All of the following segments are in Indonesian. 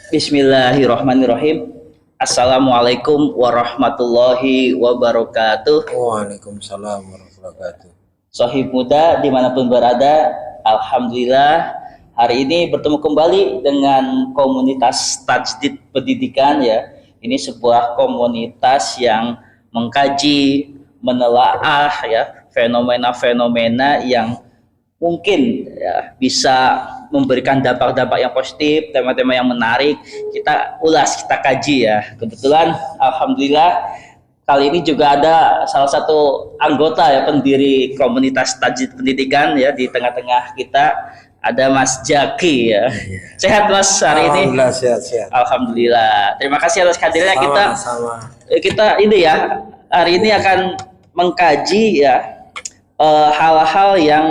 Bismillahirrahmanirrahim. Assalamualaikum warahmatullahi wabarakatuh. Waalaikumsalam warahmatullahi wabarakatuh. Sohib muda dimanapun berada, alhamdulillah hari ini bertemu kembali dengan komunitas Tajdid Pendidikan ya. Ini sebuah komunitas yang mengkaji, menelaah ya fenomena-fenomena yang mungkin ya bisa memberikan dampak-dampak yang positif, tema-tema yang menarik. Kita ulas, kita kaji ya. Kebetulan alhamdulillah kali ini juga ada salah satu anggota ya pendiri komunitas Tajdid Pendidikan ya di tengah-tengah kita, ada Mas Jaki ya. Sehat Mas hari ini? Alhamdulillah sehat. Alhamdulillah. Terima kasih atas hadirnya. Kita ini ya hari ini akan mengkaji ya hal-hal yang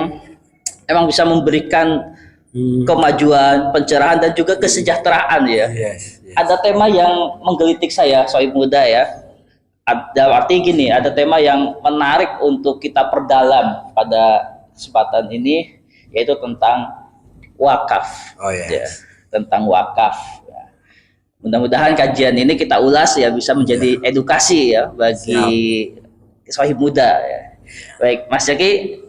emang bisa memberikan kemajuan, pencerahan dan juga kesejahteraan ya. Yes. Ada tema yang menggelitik saya, sohib muda ya. Ada arti gini, ada tema yang menarik untuk kita perdalam pada kesempatan ini, yaitu tentang wakaf. Ya, tentang wakaf. Ya. Mudah-mudahan kajian ini kita ulas ya bisa menjadi edukasi ya bagi sohib muda. Ya. Baik, Mas Jaki.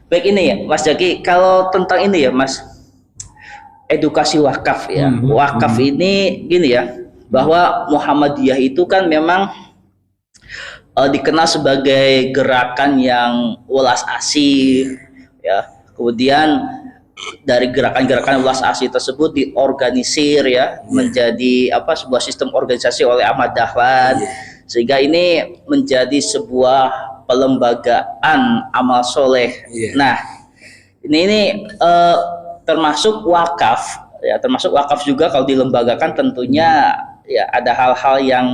Baik ini ya, Mas Jaki, kalau tentang ini ya, Mas, edukasi wakaf ya. Wakaf ini gini ya, bahwa Muhammadiyah itu kan memang dikenal sebagai gerakan yang welas asih ya. Kemudian dari gerakan-gerakan welas asih tersebut diorganisir ya menjadi sebuah sistem organisasi oleh Ahmad Dahlan, sehingga ini menjadi sebuah pelembagaan amal soleh. Nah, ini termasuk wakaf ya, termasuk wakaf juga kalau dilembagakan tentunya ya ada hal-hal yang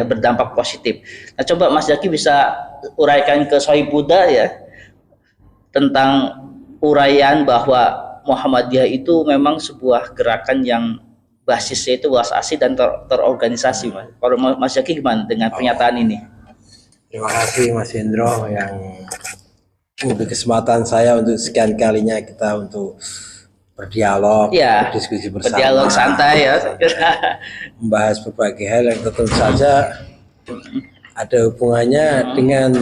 berdampak positif. Nah, coba Mas Jaki bisa uraikan ke sohib muda ya tentang uraian bahwa Muhammadiyah itu memang sebuah gerakan yang basisnya itu welas asih dan terorganisasi. Kalau Mas Jaki gimana dengan pernyataan ini? Terima kasih Mas Hendro yang memberi kesempatan saya untuk sekian kalinya kita untuk berdialog, berdiskusi bersama, berdialog santai ya, membahas berbagai hal yang tentu saja ada hubungannya dengan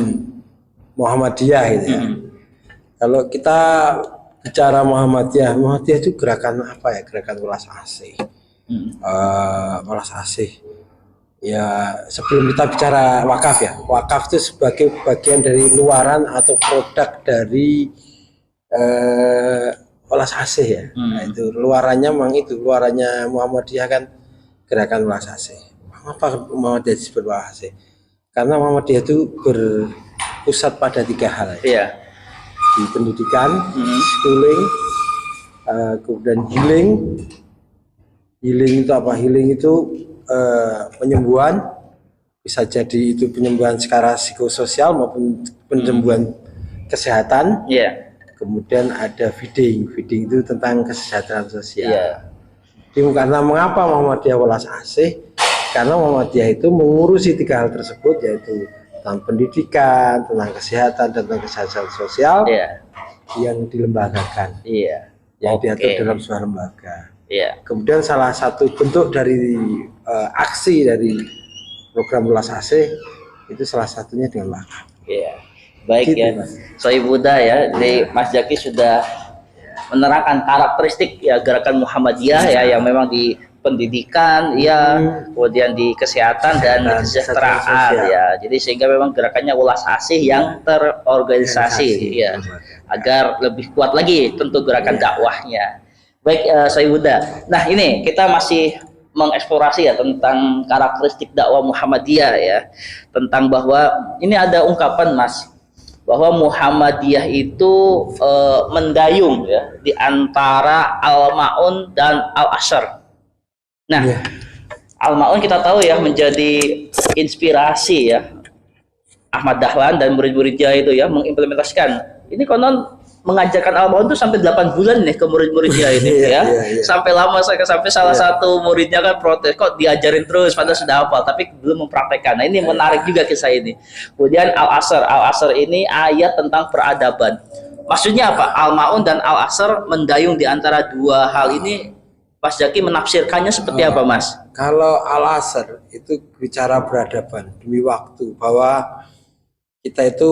Muhammadiyah gitu ya. Kalau kita bicara Muhammadiyah itu gerakan apa ya? Gerakan welas asih. Welas asih. Ya, sebelum kita bicara wakaf ya, wakaf itu sebagai bagian dari luaran atau produk dari welas asih ya. Nah, itu luarannya luarannya Muhammadiyah kan gerakan welas asih. Mengapa Muhammadiyah disebut welas asih? Karena Muhammadiyah itu berpusat pada 3 hal ya. Di pendidikan, schooling, kemudian healing. Healing itu apa? Healing itu penyembuhan, bisa jadi itu penyembuhan secara psikososial maupun penyembuhan kesehatan. Kemudian ada feeding itu tentang kesejahteraan sosial. Jadi karena mengapa Muhammadiyah welas asih? Karena Muhammadiyah itu mengurusi 3 hal tersebut, yaitu tentang pendidikan, tentang kesehatan, dan tentang kesejahteraan sosial yang dilembagakan, yang diatur dalam sebuah lembaga. Kemudian salah satu bentuk dari aksi dari program welas asih itu salah satunya dengan wakaf. Baik gitu, ya, sohib muda ya. Jadi Mas Jaki sudah menerangkan karakteristik ya gerakan Muhammadiyah ya yang memang di pendidikan kemudian di kesehatan dan kesejahteraan ya. Jadi sehingga memang gerakannya welas asih yang terorganisasi ya, agar lebih kuat lagi tentu gerakan dakwahnya. Baik, sohib muda. Nah, ini kita masih mengeksplorasi ya tentang karakteristik dakwah Muhammadiyah ya, tentang bahwa ini ada ungkapan Mas bahwa Muhammadiyah itu mendayung ya di antara Al-Ma'un dan Al-Asr. Nah, Al-Ma'un kita tahu ya menjadi inspirasi ya Ahmad Dahlan dan murid-muridnya itu ya mengimplementasikan. Ini konon mengajarkan Al-Ma'un itu sampai 8 bulan nih ke murid-muridnya ini ya. Sampai lama sampai salah satu muridnya kan protes, kok diajarin terus padahal sudah hafal tapi belum mempraktekkan. Nah, ini menarik juga kisah ini. Kemudian Al-Asr ini ayat tentang peradaban. Maksudnya apa? Al-Ma'un dan Al-Asr mendayung di antara 2 hal ini Mas Zaki menafsirkannya seperti apa, Mas? Kalau Al-Asr itu bicara peradaban demi waktu, bahwa kita itu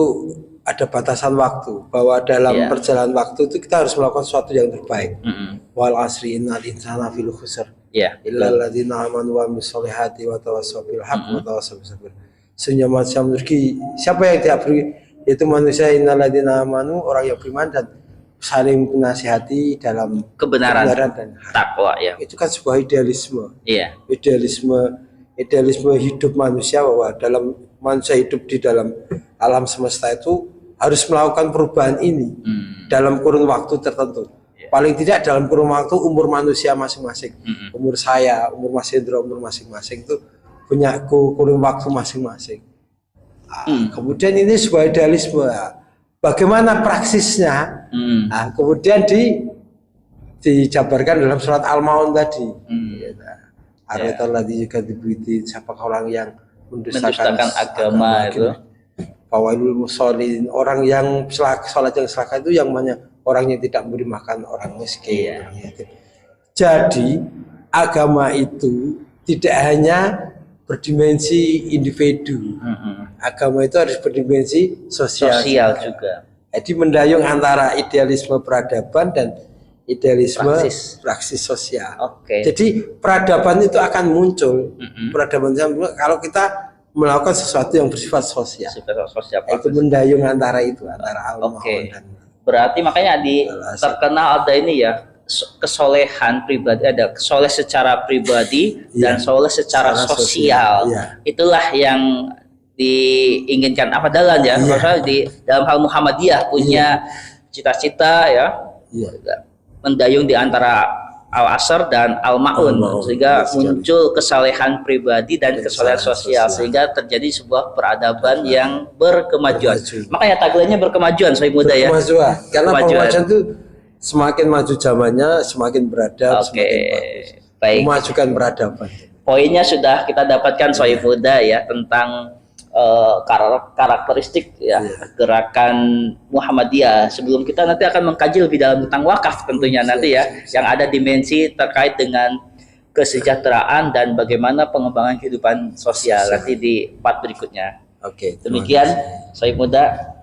ada batasan waktu, bahwa dalam perjalanan waktu itu kita harus melakukan sesuatu yang terbaik. Wal asri innal insana fil khusr. Illa alladziina aamanu wa amilus solihati wa tawassaw bil haqqi wa tawassaw bis sabr. Sesungguhnya manusia memiliki, siapa yang tidak beri, yaitu manusia innal ladziina aamanu, orang yang beriman dan saling menasihati dalam kebenaran dan takwa. Itu kan sebuah idealisme. Idealisme hidup manusia, bahwa dalam manusia hidup di dalam alam semesta itu harus melakukan perubahan ini dalam kurun waktu tertentu. Paling tidak dalam kurun waktu umur manusia masing-masing. Umur saya, umur Mas Hendro, umur masing-masing itu punya kurun waktu masing-masing. Kemudian ini sebuah idealisme. Bagaimana praksisnya? Kemudian dijabarkan dalam surat Al-Maun tadi. Araital ladzi yukadzibu, siapa orang yang mendustakan agama itu. Fawailul musholin, orang yang sholat yang celaka itu yang mana? Orang yang tidak memberi makan orang miskin. Jadi agama itu tidak hanya berdimensi individu. Agama itu harus berdimensi sosial juga. Jadi mendayung antara idealisme peradaban dan idealisme praksis sosial. Jadi peradaban itu akan muncul. Peradaban kalau kita melakukan sesuatu yang bersifat sosial. Itu mendayung antara itu, antara al-maun dan. Berarti makanya terkenal ada ini ya, kesolehan pribadi, ada soleh secara pribadi dan soleh secara sosial. Itulah yang diinginkan afdalan ya. Maksudnya di dalam hal Muhammadiyah punya cita-cita mendayung di antara Al-Asr dan Al-Ma'un, sehingga muncul kesalehan pribadi dan kesalehan sosial, sehingga terjadi sebuah peradaban yang berkemajuan. Makanya tagline-nya berkemajuan, saya muda ya. Karena kemajuan itu semakin maju zamannya, semakin beradab, semakin bagus. Baik. Memajukan peradaban. Poinnya sudah kita dapatkan, Sohib Muda ya, tentang karakteristik gerakan Muhammadiyah. Sebelum kita nanti akan mengkaji lebih dalam tentang wakaf tentunya nanti ya, yang ada dimensi terkait dengan kesejahteraan dan bagaimana pengembangan kehidupan sosial nanti di part berikutnya. Demikian Sohib Muda.